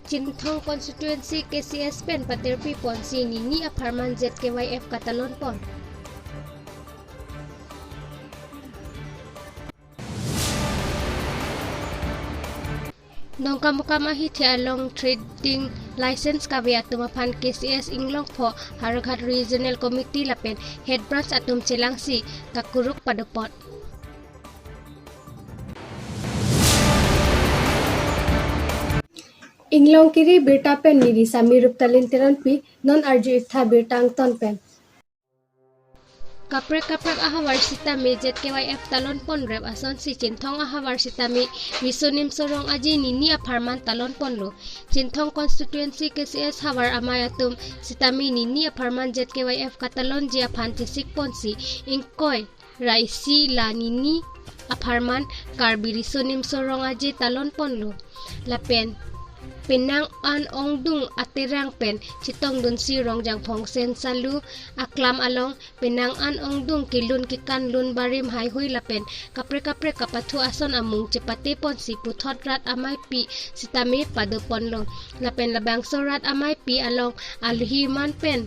Cintong konstituensi KCS pen patirpi pon sini ni aparman ZKYF Katalon pon. Nong kamukamahi ti along trading license kawi atumapan KCS Inglongkiri Harakat Regional Committee lapen head branch atum Cilangsi kakuruk padepot. Inglongkiri Abirta pen nidi samirup talintiran pi non arju itha birtang ton pen. Kaprak ahawar sitami ZKYF talon pon rep ason si Cintong ahawar sitami wisunim sorong aji nini aparman talon pon lo. Cintong konstituensi KCS hawar amayatum sitami nini aparman ZKYF katalon jia pantisik pon si ingkoy raisi la nini aparman karbirisunim sorong aji talon pon lo. Lapen Pinang an ongdung atirang pen citong dun sirong jang phong sen salu aklam along pinang an ongdung kilun kikan lun barim hai hui lapen kapre kapatu ason amung cepati pon si puthot rat amai pi sitami padu pon lo lapen labang sorat amai pi along alhiman pen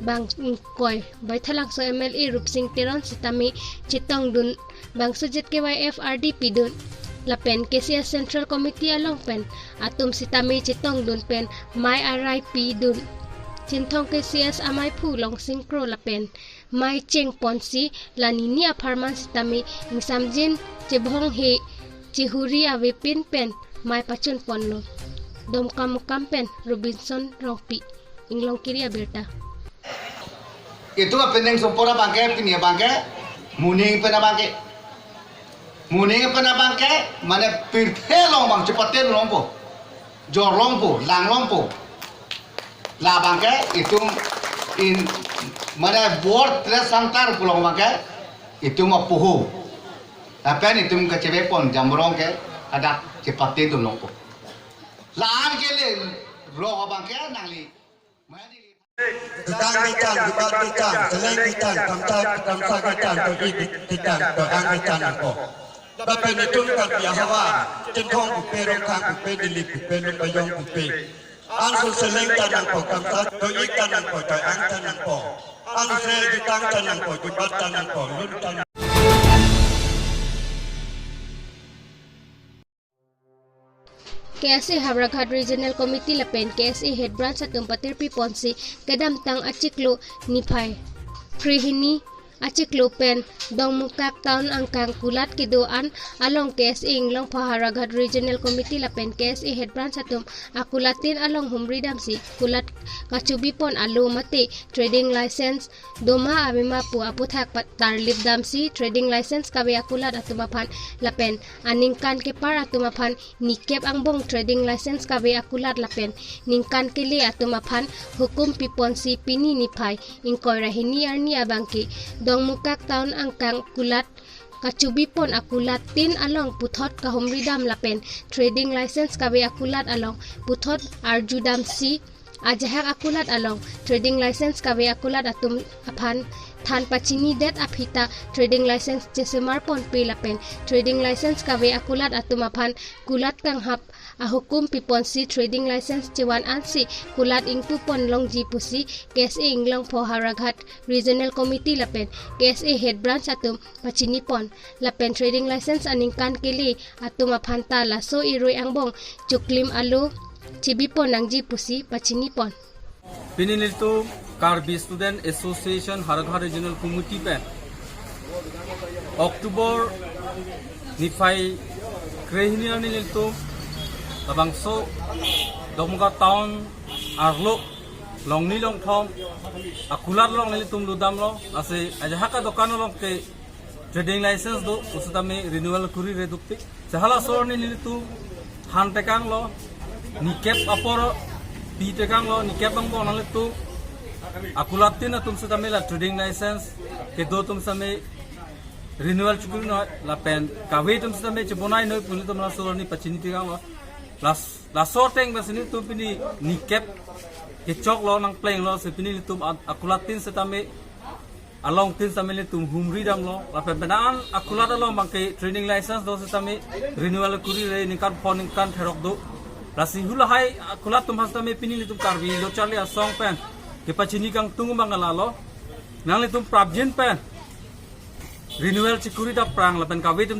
bang koy bai thalang so MLA rupsing tiron sitami citong dun bang sujet KYF RDP dun lapen KCS Central Committee along pen atum sitami citong dun pen mai RIP dun Cintong KCS amai pu long singkro lapen mai cheng ponsi lanini aparman sitami ing samjin cebhong he cihuri awipin pen mai pachun ponlo dom kamukam pen Robinson Rongpi Inglongkiri Abirta. Itu peneng sopora bangke pinia bangke muning pena bangke muning pena bangke mana pirte long bang cepatin lompo jor lompo lang lompo la bangke itu in mana board tres santar pulang bangke itu mah puhu tapi itu kecebe pon jamrong ke ada cepatin tu lompo laan ke le roh bangke nangli Tentang ikan, dibat ikan, selain ikan, kamsa ikan, ikan, doang ikan aku. Tapi itu kan biasa. Cintong bupe, rongkang bupe, dilip bupe, lumpayong bupe. Angsu selain ikan aku, kamsa ikan aku, doang ikan aku. Angsu ikan aku, dibat aku, luntan. KSA Harakat Regional Committee lapen KSA Head Branch atum patirpi ponsi kadam tang achiklo nipay prihini achiklo pen dong mukak taon angkang kulat kidoan along KSA Inglongkiri Harakat Regional Committee lapen KSA Head Branch atum akulatin along humridam si kulat kacubi pon alo mate trading license doma abima pu aputhak tarlip dam si trading license kabe akulat atumapan lapen aningkan ke par atumapan nikep angbong trading license kabe akulat lapen ningkan kele atumapan hukum pipon si pini nipay ingkoy rahini arni abangki dong mukak taon angkang kulat kacubi pon akulatin along puthot kahumridam lapen trading license kabe akulat along puthot arjudam si ajahak akulat along trading license kabe akulat atum apan than pachini det aphita trading license jesemar pon pilapen trading license kabe akulat atum apan kulat kang hap ahukum piponsi trading license cewan ansi kulat ingtu pon long jipusi KSA Inglongkiri Harakat Regional Committee lapen KSA Head Branch atum pachini pon lapen trading license aningkan kili atum aphanta laso iroi angbong chuklim alo Cibipon nang jipusi pachini pon. Pinil tu Karbi Student Association Harakat Regional Committee pen Oktober nifai krehinian nil tu tabangso domga town arlo long nilong thom akular long nil tum ludam lo ase ajahaka dokan long ke trading license do usutame renewal kuri redukti sahala sor nil tu hantekang lo nikep apor pitekang lo nikep ang bon nil tu akulatin na tum sutame la trading license ke do tum same renewal chukuri no la pen kawe tum sutame chebonai no puni tum la sor ni pachini tikang lo la sorteng basini tu pini nikep ke chok lo nang playing lo se pini tum akulatin setame along tin samele tum humri dam lo la penan akulata lo bangke training license do setame renewal kuri re nikan phone kan therok do rasi hula hai kulat tum hasta me pini litum karbi lo charli asong pen ke pachini kang tungu bangalalo nang litum prabjin pen renewal cikuri da prang la pen kawe tum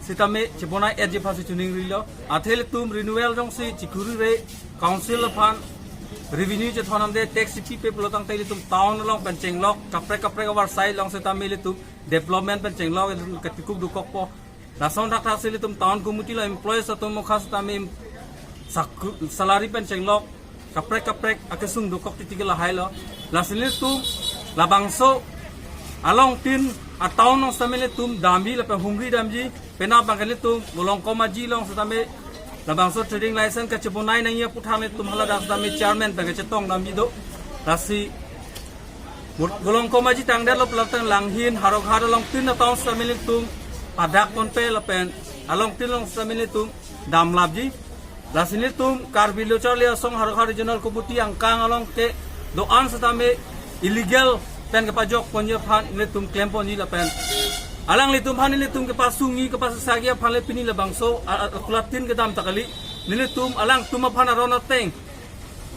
sitame chibona edge phasi tuning rilo athel tum renewal jong si cikuri re council phan revenue je thonam de tax city pe pelotang tai litum town long pen chenglok kapre war sai long sitame litum development pen chenglok katikuk du kokpo rason dak thak litum town community la employees atum mokhas tame salary pen chenglok kapre akesung du kok titigala hailo la sinil tum la bangso along tin a town nong samele tum dambi la pe humri damji pena bangale tum bolong komaji long satame la bangso trading license ka chibonai nang ya puthane tum hala das dami chairman pe ke tong dambi do rasi bolong komaji tangde lo platang langhin harok long tin a town samele tum padak kon pe la pen along tin long samele tum dam labji rasini tum karbilo charli asong harok regional kobuti angkang along ke doan satame illegal pen ke pajok ponje phan le tum claim pon la pen alang le tum phan le tum ke pasungi ke pasagia phan le pini le bangso kulatin ke dam takali le tum alang tum phan arona teng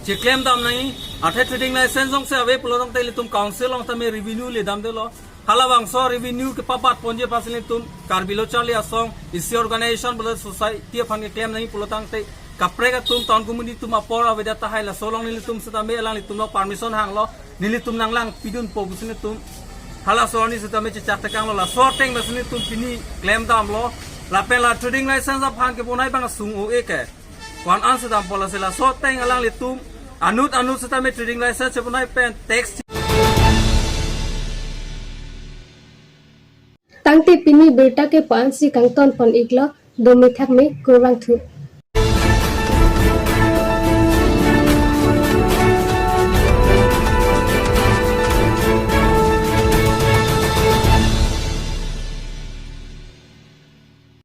che claim dam nai athe trading license jong se ave polong te le tum council ong tame revenue le dam de lo hala bangso revenue ke papat ponje pas le tum karbilo charli asong isi organization bol society phan ke claim nai polotang te kapre ka tum town community tum apor aveda ta haila solong ni tum satame alang li tum lo permission hang lo nili tum nanglang pidun po busine tum hala soloni satame che chak takang lo la sorting basine tum pini claim dam lo la pen la trading license ap hang ke bonai bang sung o eke kwan an satam pola sela sorting alang li tum anut satame trading license che bonai pen tax tangte pini berta ke pansi kangton pon iglo domi thak me kurang thu